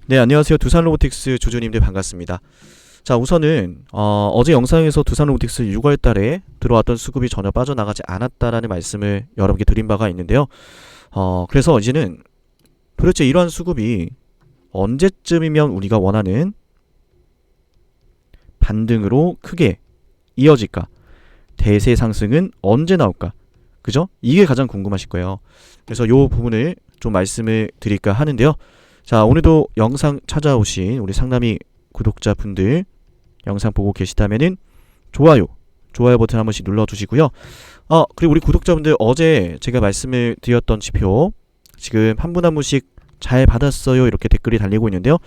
네, 안녕하세요. 두산 로보틱스 조조님들 반갑습니다. 자, 우선은 어제 영상에서 두산 로보틱스 6월 달에 들어왔던 수급이 전혀 빠져나가지 않았다라는 말씀을 여러분께 드린 바가 있는데요. 그래서 이제는 도대체 이러한 수급이 언제쯤이면 우리가 원하는 반등으로 크게 이어질까? 대세 상승은 언제 나올까? 그죠? 이게 가장 궁금하실 거예요. 그래서 요 부분을 좀 말씀을 드릴까 하는데요. 자, 오늘도 영상 찾아오신 우리 상담이 구독자분들 영상 보고 계시다면은 좋아요 버튼 한 번씩 눌러주시고요. 그리고 우리 구독자분들 어제 제가 말씀을 드렸던 지표 지금 한 분 한 분씩 잘 받았어요 이렇게 댓글이 달리고 있는데요.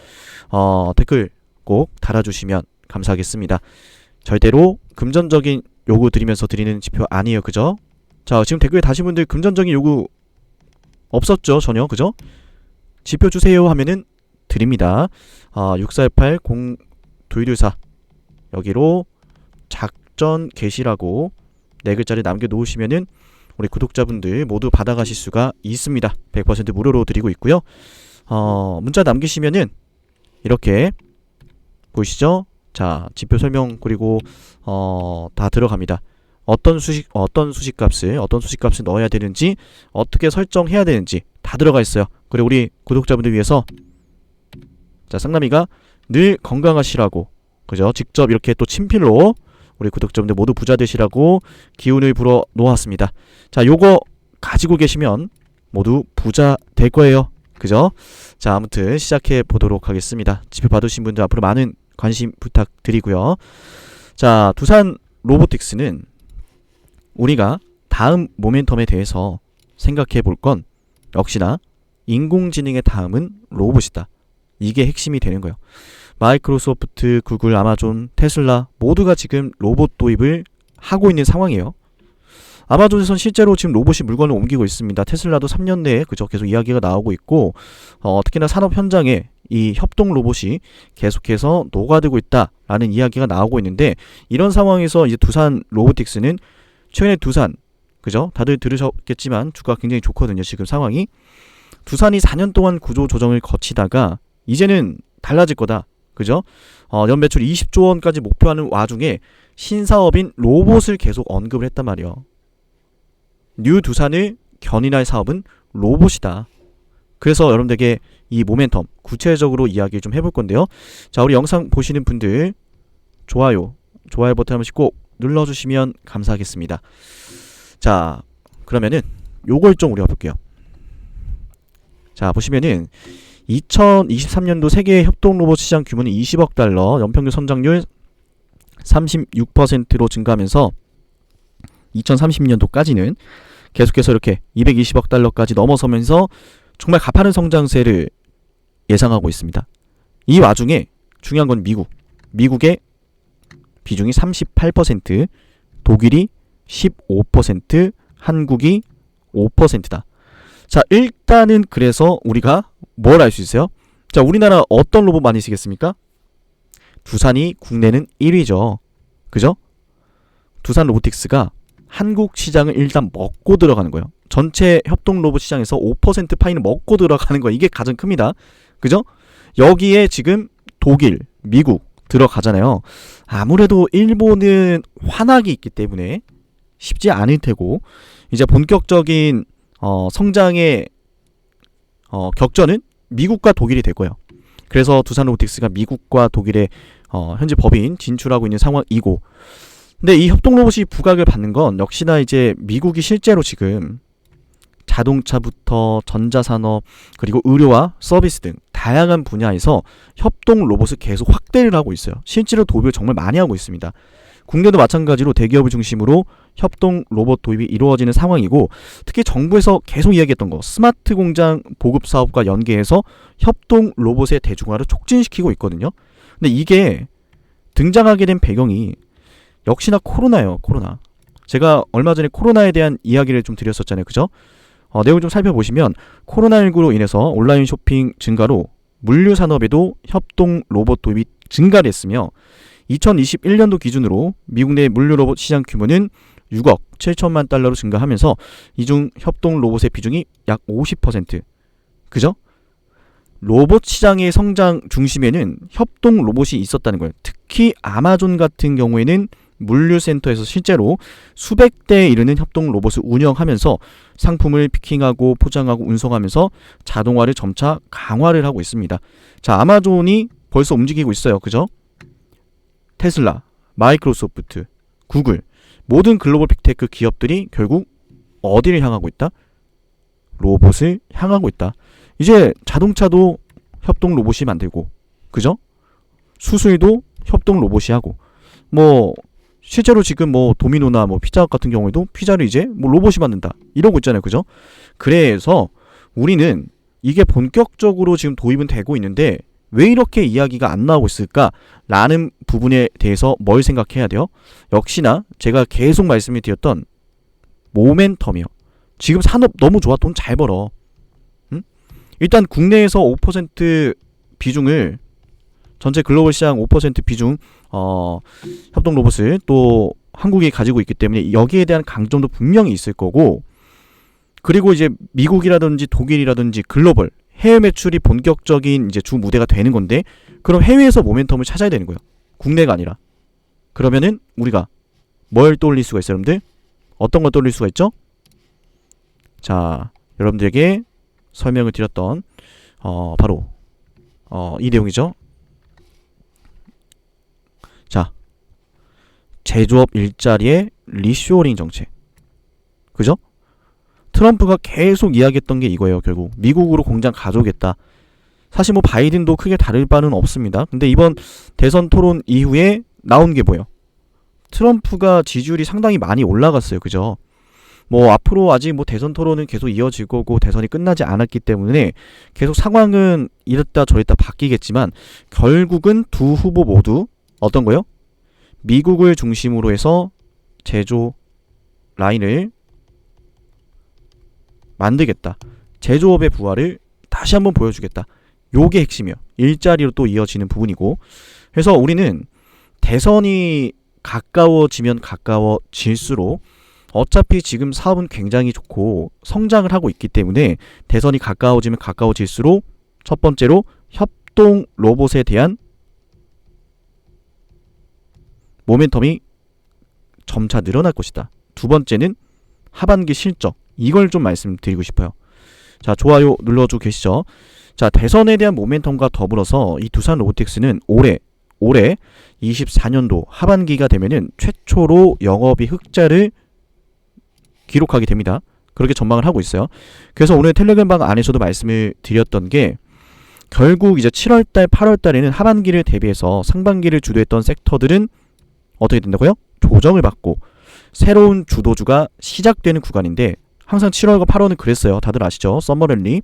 댓글 꼭 달아주시면 감사하겠습니다. 절대로 금전적인 요구 드리면서 드리는 지표 아니에요. 그죠? 자, 지금 댓글 다신 분들 금전적인 요구 없었죠? 전혀. 그죠? 지표 주세요 하면은 드립니다. 6418-0224 여기로 작전 게시라고 네 글자를 남겨놓으시면은 우리 구독자분들 모두 받아가실 수가 있습니다. 100% 무료로 드리고 있고요. 문자 남기시면은 이렇게 보이시죠? 자, 지표 설명 그리고 다 들어갑니다. 어떤 수식값을 넣어야 되는지 어떻게 설정해야 되는지 다 들어가 있어요. 그리고 우리 구독자분들 위해서 자, 상남이가 늘 건강하시라고 그죠? 직접 이렇게 또 친필로 우리 구독자분들 모두 부자 되시라고 기운을 불어 놓았습니다. 자, 요거 가지고 계시면 모두 부자 될 거예요. 그죠? 자, 아무튼 시작해 보도록 하겠습니다. 지표 받으신 분들 앞으로 많은 관심 부탁드리고요. 자, 두산 로보틱스는 우리가 다음 모멘텀에 대해서 생각해 볼 건 역시나 인공지능의 다음은 로봇이다. 이게 핵심이 되는 거예요. 마이크로소프트, 구글, 아마존, 테슬라 모두가 지금 로봇 도입을 하고 있는 상황이에요. 아마존에선 실제로 지금 로봇이 물건을 옮기고 있습니다. 테슬라도 3년 내에 그저 계속 이야기가 나오고 있고 특히나 산업 현장에 이 협동 로봇이 계속해서 녹아들고 있다라는 이야기가 나오고 있는데 이런 상황에서 이제 두산 로보틱스는 최근에 두산 그죠? 다들 들으셨겠지만 주가 굉장히 좋거든요. 지금 상황이 두산이 4년 동안 구조 조정을 거치다가 이제는 달라질 거다. 그죠? 연매출 20조 원까지 목표하는 와중에 신사업인 로봇을 계속 언급을 했단 말이에요. 뉴 두산을 견인할 사업은 로봇이다. 그래서 여러분들에게 이 모멘텀 구체적으로 이야기 좀 해볼 건데요. 자, 우리 영상 보시는 분들 좋아요 버튼 한 번씩 꼭 눌러주시면 감사하겠습니다. 자, 그러면은 요걸 좀 우리가 볼게요. 자, 보시면은 2023년도 세계 협동 로봇 시장 규모는 20억 달러, 연평균 성장률 36%로 증가하면서 2030년도까지는 계속해서 이렇게 220억 달러까지 넘어서면서 정말 가파른 성장세를 예상하고 있습니다. 이 와중에 중요한 건 미국의 비중이 38%, 독일이 15%, 한국이 5%다. 자, 일단은 그래서 우리가 뭘 알 수 있어요? 자, 우리나라 어떤 로봇 많이 쓰겠습니까? 두산이 국내는 1위죠. 그죠? 두산 로보틱스가 한국 시장을 일단 먹고 들어가는 거예요. 전체 협동 로봇 시장에서 5% 파이는 먹고 들어가는 거예요. 이게 가장 큽니다. 그죠? 여기에 지금 독일, 미국 들어가잖아요. 아무래도 일본은 환악이 있기 때문에 쉽지 않을 테고 이제 본격적인 성장의 격전은 미국과 독일이 될 거예요. 그래서 두산 로보틱스가 미국과 독일의 현재 법인 진출하고 있는 상황이고 근데 이 협동 로봇이 부각을 받는 건 역시나 이제 미국이 실제로 지금 자동차부터 전자산업 그리고 의료와 서비스 등 다양한 분야에서 협동 로봇을 계속 확대를 하고 있어요. 실제로 도입을 정말 많이 하고 있습니다. 국내도 마찬가지로 대기업을 중심으로 협동 로봇 도입이 이루어지는 상황이고 특히 정부에서 계속 이야기했던 거 스마트 공장 보급 사업과 연계해서 협동 로봇의 대중화를 촉진시키고 있거든요. 근데 이게 등장하게 된 배경이 역시나 코로나예요. 코로나. 제가 얼마 전에 코로나에 대한 이야기를 좀 드렸었잖아요. 그죠? 내용을 좀 살펴보시면 코로나19로 인해서 온라인 쇼핑 증가로 물류 산업에도 협동 로봇 도입이 증가를 했으며 2021년도 기준으로 미국 내 물류 로봇 시장 규모는 6억 7천만 달러로 증가하면서 이중 협동 로봇의 비중이 약 50%. 그죠? 로봇 시장의 성장 중심에는 협동 로봇이 있었다는 거예요. 특히 아마존 같은 경우에는 물류센터에서 실제로 수백 대에 이르는 협동 로봇을 운영하면서 상품을 피킹하고 포장하고 운송하면서 자동화를 점차 강화를 하고 있습니다. 자, 아마존이 벌써 움직이고 있어요. 그죠? 테슬라, 마이크로소프트, 구글, 모든 글로벌 빅테크 기업들이 결국 어디를 향하고 있다? 로봇을 향하고 있다. 이제 자동차도 협동 로봇이 만들고, 그죠? 수술도 협동 로봇이 하고, 뭐 실제로 지금 뭐 도미노나 뭐 피자헛 같은 경우에도 피자를 이제 뭐 로봇이 만든다 이러고 있잖아요. 그죠? 그래서 우리는 이게 본격적으로 지금 도입은 되고 있는데 왜 이렇게 이야기가 안 나오고 있을까? 라는 부분에 대해서 뭘 생각해야 돼요? 역시나 제가 계속 말씀을 드렸던 모멘텀이요. 지금 산업 너무 좋아. 돈 잘 벌어. 응? 일단 국내에서 5% 비중을, 전체 글로벌 시장 5% 비중 협동 로봇을 또 한국이 가지고 있기 때문에 여기에 대한 강점도 분명히 있을 거고, 그리고 이제 미국이라든지 독일이라든지 글로벌 해외 매출이 본격적인 이제 주 무대가 되는 건데, 그럼 해외에서 모멘텀을 찾아야 되는 거예요. 국내가 아니라. 그러면은 우리가 뭘 떠올릴 수가 있어요, 여러분들? 어떤 걸 떠올릴 수가 있죠? 자, 여러분들에게 설명을 드렸던 바로 이 내용이죠. 자, 제조업 일자리의 리쇼어링 정책. 그죠? 트럼프가 계속 이야기했던 게 이거예요. 결국 미국으로 공장 가져오겠다. 사실 뭐 바이든도 크게 다를 바는 없습니다. 근데 이번 대선 토론 이후에 나온 게 뭐예요? 트럼프가 지지율이 상당히 많이 올라갔어요. 그죠? 뭐 앞으로 아직 뭐 대선 토론은 계속 이어질 거고 대선이 끝나지 않았기 때문에 계속 상황은 이랬다 저랬다 바뀌겠지만 결국은 두 후보 모두 어떤 거요? 미국을 중심으로 해서 제조 라인을 만들겠다. 제조업의 부활을 다시 한번 보여주겠다. 요게 핵심이에요. 일자리로 또 이어지는 부분이고. 그래서 우리는 대선이 가까워지면 가까워질수록 어차피 지금 사업은 굉장히 좋고 성장을 하고 있기 때문에 대선이 가까워지면 가까워질수록 첫 번째로 협동 로봇에 대한 모멘텀이 점차 늘어날 것이다. 두 번째는 하반기 실적. 이걸 좀 말씀드리고 싶어요. 자, 좋아요 눌러주고 계시죠? 자, 대선에 대한 모멘텀과 더불어서 이 두산 로보틱스는 올해 24년도 하반기가 되면은 최초로 영업이 흑자를 기록하게 됩니다. 그렇게 전망을 하고 있어요. 그래서 오늘 텔레그램방 안에서도 말씀을 드렸던 게 결국 이제 7월달, 8월달에는 하반기를 대비해서 상반기를 주도했던 섹터들은 어떻게 된다고요? 조정을 받고 새로운 주도주가 시작되는 구간인데 항상 7월과 8월은 그랬어요. 다들 아시죠? 썸머랠리.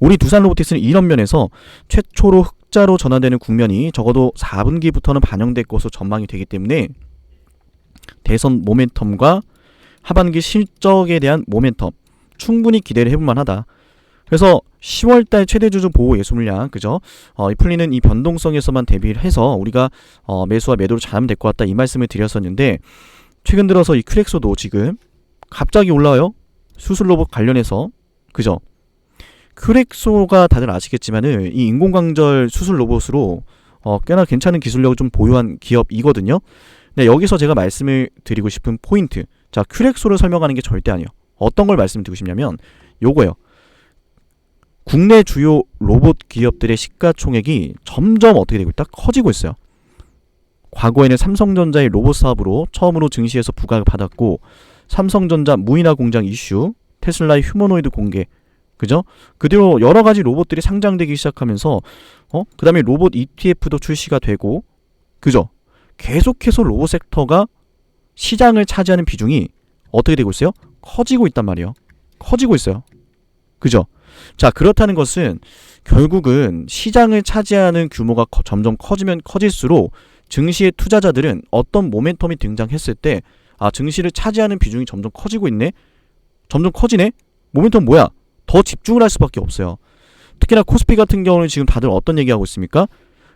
우리 두산 로보틱스는 이런 면에서 최초로 흑자로 전환되는 국면이 적어도 4분기부터는 반영될 것으로 전망이 되기 때문에 대선 모멘텀과 하반기 실적에 대한 모멘텀 충분히 기대를 해볼만 하다. 그래서 10월달 최대주주 보호 예수 물량, 그죠? 풀리는 이 변동성에서만 대비를 해서 우리가 매수와 매도를 잘하면 될 것 같다 이 말씀을 드렸었는데, 최근 들어서 이 큐렉소도 지금 갑자기 올라와요. 수술 로봇 관련해서, 그죠? 큐렉소가 다들 아시겠지만은 이 인공관절 수술 로봇으로 꽤나 괜찮은 기술력을 좀 보유한 기업이거든요. 네, 여기서 제가 말씀을 드리고 싶은 포인트. 자, 큐렉소를 설명하는 게 절대 아니에요. 어떤 걸 말씀드리고 싶냐면 요거예요. 국내 주요 로봇 기업들의 시가총액이 점점 어떻게 되고 있다? 커지고 있어요. 과거에는 삼성전자의 로봇 사업으로 처음으로 증시에서 부각을 받았고, 삼성전자 무인화 공장 이슈, 테슬라의 휴머노이드 공개, 그죠? 그 뒤로 여러 가지 로봇들이 상장되기 시작하면서 그 다음에 로봇 ETF도 출시가 되고, 그죠? 계속해서 로봇 섹터가 시장을 차지하는 비중이 어떻게 되고 있어요? 커지고 있단 말이에요. 커지고 있어요. 그죠? 자, 그렇다는 것은 결국은 시장을 차지하는 규모가 점점 커지면 커질수록 증시의 투자자들은 어떤 모멘텀이 등장했을 때 증시를 차지하는 비중이 점점 커지고 있네? 점점 커지네? 모멘텀 뭐야? 더 집중을 할 수밖에 없어요. 특히나 코스피 같은 경우는 지금 다들 어떤 얘기하고 있습니까?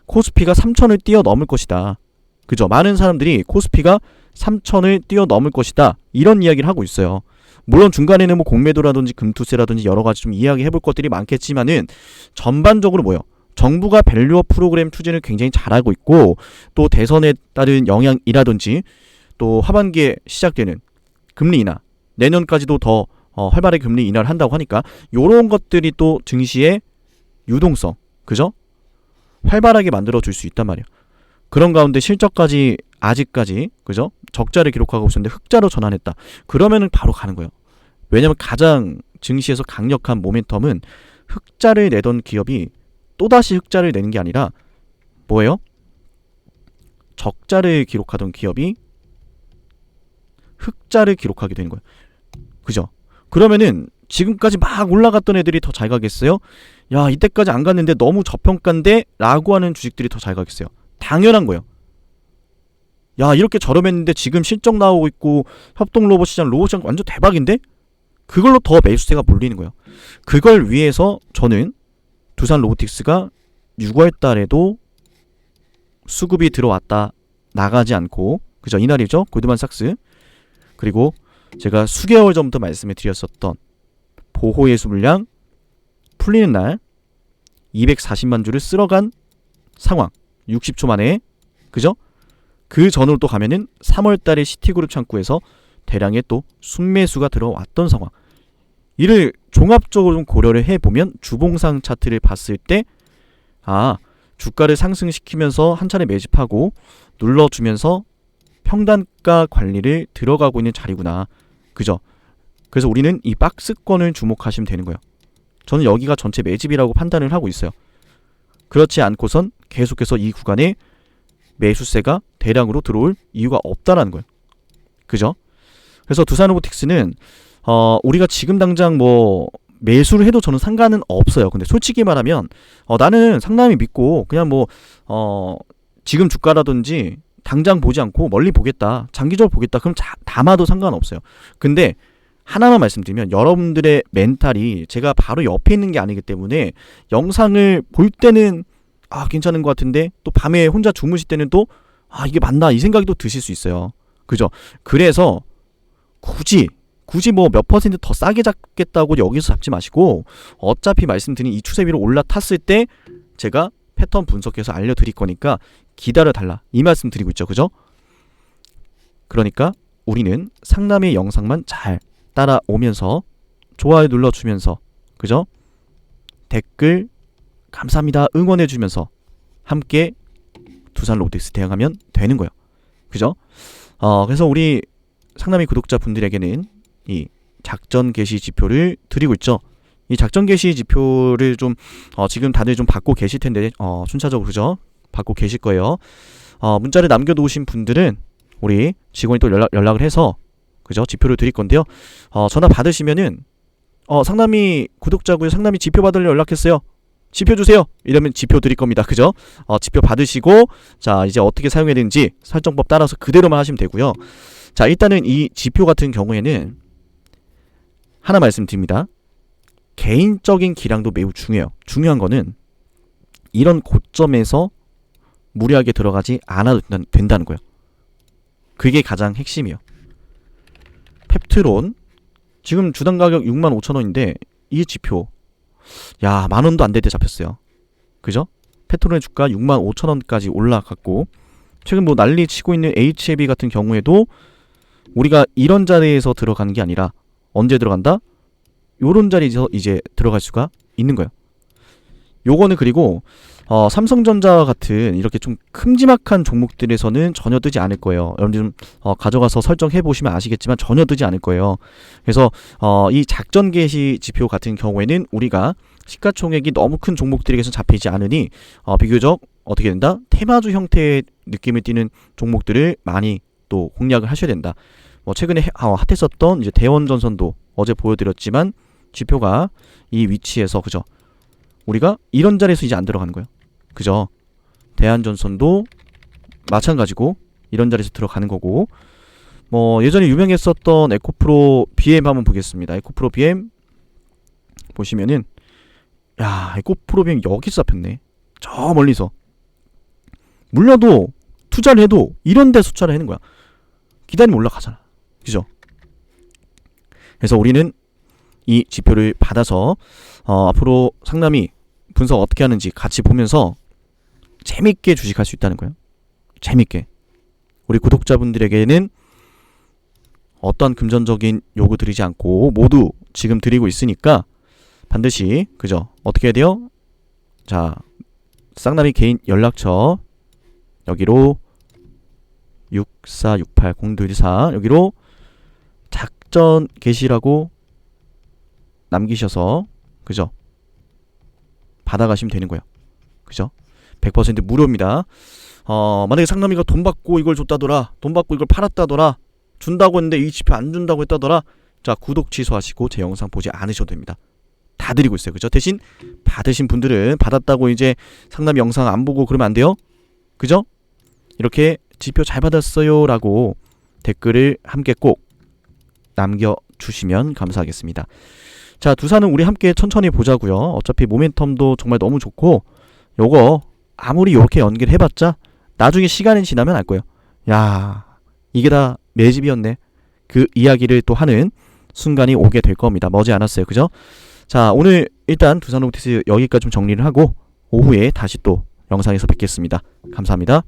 코스피가 3,000을 뛰어넘을 것이다. 그죠? 많은 사람들이 코스피가 3,000을 뛰어넘을 것이다. 이런 이야기를 하고 있어요. 물론 중간에는 뭐 공매도라든지 금투세라든지 여러 가지 좀 이야기해 볼 것들이 많겠지만은 전반적으로 뭐요? 정부가 밸류업 프로그램 추진을 굉장히 잘하고 있고 또 대선에 따른 영향이라든지 또 하반기에 시작되는 금리 인하 내년까지도 더 활발하게 금리 인하를 한다고 하니까 요런 것들이 또 증시의 유동성 그죠? 활발하게 만들어 줄 수 있단 말이에요. 그런 가운데 실적까지 아직까지 그죠? 적자를 기록하고 있었는데 흑자로 전환했다. 그러면은 바로 가는 거예요. 왜냐면 가장 증시에서 강력한 모멘텀은 흑자를 내던 기업이 또다시 흑자를 내는 게 아니라 뭐예요? 적자를 기록하던 기업이 흑자를 기록하게 되는 거예요. 그죠? 그러면은 지금까지 막 올라갔던 애들이 더 잘 가겠어요? 야, 이때까지 안 갔는데 너무 저평가인데? 라고 하는 주식들이 더 잘 가겠어요? 당연한 거예요. 야, 이렇게 저렴했는데 지금 실적 나오고 있고 협동 로봇 시장, 로봇 시장 완전 대박인데? 그걸로 더 매수세가 몰리는 거예요. 그걸 위해서 저는 두산 로보틱스가 6월 달에도 수급이 들어왔다 나가지 않고 그죠? 이날이죠. 골드만삭스 그리고 제가 수개월 전부터 말씀을 드렸었던 보호예수 물량 풀리는 날 240만 주를 쓸어간 상황 60초 만에 그죠? 그 전으로 또 가면은 3월 달에 시티그룹 창구에서 대량의 또 순매수가 들어왔던 상황. 이를 종합적으로 좀 고려를 해보면 주봉상 차트를 봤을 때 주가를 상승시키면서 한 차례 매집하고 눌러주면서 평단가 관리를 들어가고 있는 자리구나. 그죠? 그래서 우리는 이 박스권을 주목하시면 되는 거예요. 저는 여기가 전체 매집이라고 판단을 하고 있어요. 그렇지 않고선 계속해서 이 구간에 매수세가 대량으로 들어올 이유가 없다라는 거예요. 그죠? 그래서 두산로보틱스는 우리가 지금 당장 뭐 매수를 해도 저는 상관은 없어요. 근데 솔직히 말하면 나는 상담이 믿고 그냥 뭐 지금 주가라든지 당장 보지 않고 멀리 보겠다. 장기적으로 보겠다. 그럼 담아도 상관없어요. 근데 하나만 말씀드리면 여러분들의 멘탈이 제가 바로 옆에 있는 게 아니기 때문에 영상을 볼 때는 괜찮은 것 같은데 또 밤에 혼자 주무실 때는 또 이게 맞나 이 생각이 또 드실 수 있어요. 그죠? 그래서 굳이 뭐 몇 퍼센트 더 싸게 잡겠다고 여기서 잡지 마시고 어차피 말씀드린 이 추세 위로 올라탔을 때 제가 패턴 분석해서 알려드릴 거니까 기다려달라 이 말씀 드리고 있죠. 그죠? 그러니까 우리는 상남의 영상만 잘 따라오면서 좋아요 눌러주면서 그죠? 댓글 감사합니다 응원해주면서 함께 두산 로보틱스 대응하면 되는 거예요. 그죠? 그래서 우리 상남이 구독자분들에게는 이 작전 개시 지표를 드리고 있죠. 이 작전 개시 지표를 좀 지금 다들 좀 받고 계실 텐데 순차적으로 그죠? 받고 계실 거예요. 문자를 남겨놓으신 분들은 우리 직원이 또 연락을 해서 그죠? 지표를 드릴 건데요. 전화 받으시면은 상남이 구독자고요. 상남이 지표 받으려 연락했어요. 지표 주세요. 이러면 지표 드릴 겁니다. 그죠? 지표 받으시고 자 이제 어떻게 사용해야 되는지 설정법 따라서 그대로만 하시면 되고요. 자 일단은 이 지표 같은 경우에는 하나 말씀드립니다. 개인적인 기량도 매우 중요해요. 중요한 거는 이런 고점에서 무리하게 들어가지 않아도 된다는 거예요. 그게 가장 핵심이에요. 펩트론 지금 주당 가격 65,000원인데 이 지표 야 만원도 안 될 때 잡혔어요. 그죠? 펩트론의 주가 65,000원까지 올라갔고 최근 뭐 난리 치고 있는 HLB 같은 경우에도 우리가 이런 자리에서 들어가는 게 아니라 언제 들어간다? 요런 자리에서 이제 들어갈 수가 있는 거예요. 요거는 그리고 삼성전자 같은 이렇게 좀 큼지막한 종목들에서는 전혀 뜨지 않을 거예요. 여러분들 좀 가져가서 설정해 보시면 아시겠지만 전혀 뜨지 않을 거예요. 그래서 이 작전 개시 지표 같은 경우에는 우리가 시가총액이 너무 큰 종목들에게서 잡히지 않으니 비교적 어떻게 된다? 테마주 형태의 느낌을 띠는 종목들을 많이 또 공략을 하셔야 된다. 뭐 최근에 핫했었던 이제 대원전선도 어제 보여드렸지만 지표가 이 위치에서 그죠? 우리가 이런 자리에서 이제 안 들어가는 거예요. 그죠? 대한전선도 마찬가지고 이런 자리에서 들어가는 거고 뭐 예전에 유명했었던 에코프로 BM 한번 보겠습니다. 에코프로 BM 보시면은 야 에코프로 BM 여기서 잡혔네. 저 멀리서 물려도 투자를 해도 이런 데 투자를 하는 거야. 기다리면 올라가잖아. 그죠? 그래서 우리는 이 지표를 받아서 앞으로 상담이 분석 어떻게 하는지 같이 보면서 재밌게 주식할 수 있다는 거예요. 재밌게. 우리 구독자분들에게는 어떠한 금전적인 요구 드리지 않고 모두 지금 드리고 있으니까 반드시 그죠? 어떻게 해야 돼요? 자, 쌍남이 개인 연락처 여기로 64680214 여기로 작전 게시라고 남기셔서 그죠? 받아가시면 되는 거예요. 그죠? 100% 무료입니다. 만약에 상남이가 돈 받고 이걸 줬다더라, 돈 받고 이걸 팔았다더라, 준다고 했는데 이 지표 안 준다고 했다더라, 자, 구독 취소하시고 제 영상 보지 않으셔도 됩니다. 다 드리고 있어요. 그죠? 대신 받으신 분들은 받았다고 이제 상담 영상 안 보고 그러면 안 돼요. 그죠? 이렇게 지표 잘 받았어요 라고 댓글을 함께 꼭 남겨주시면 감사하겠습니다. 자, 두산은 우리 함께 천천히 보자고요. 어차피 모멘텀도 정말 너무 좋고 요거 아무리 이렇게 연결해봤자 나중에 시간이 지나면 알 거예요. 야, 이게 다 내 집이었네. 그 이야기를 또 하는 순간이 오게 될 겁니다. 머지않았어요. 그죠? 자, 오늘 일단 두산 로보틱스 여기까지 좀 정리를 하고 오후에 다시 또 영상에서 뵙겠습니다. 감사합니다.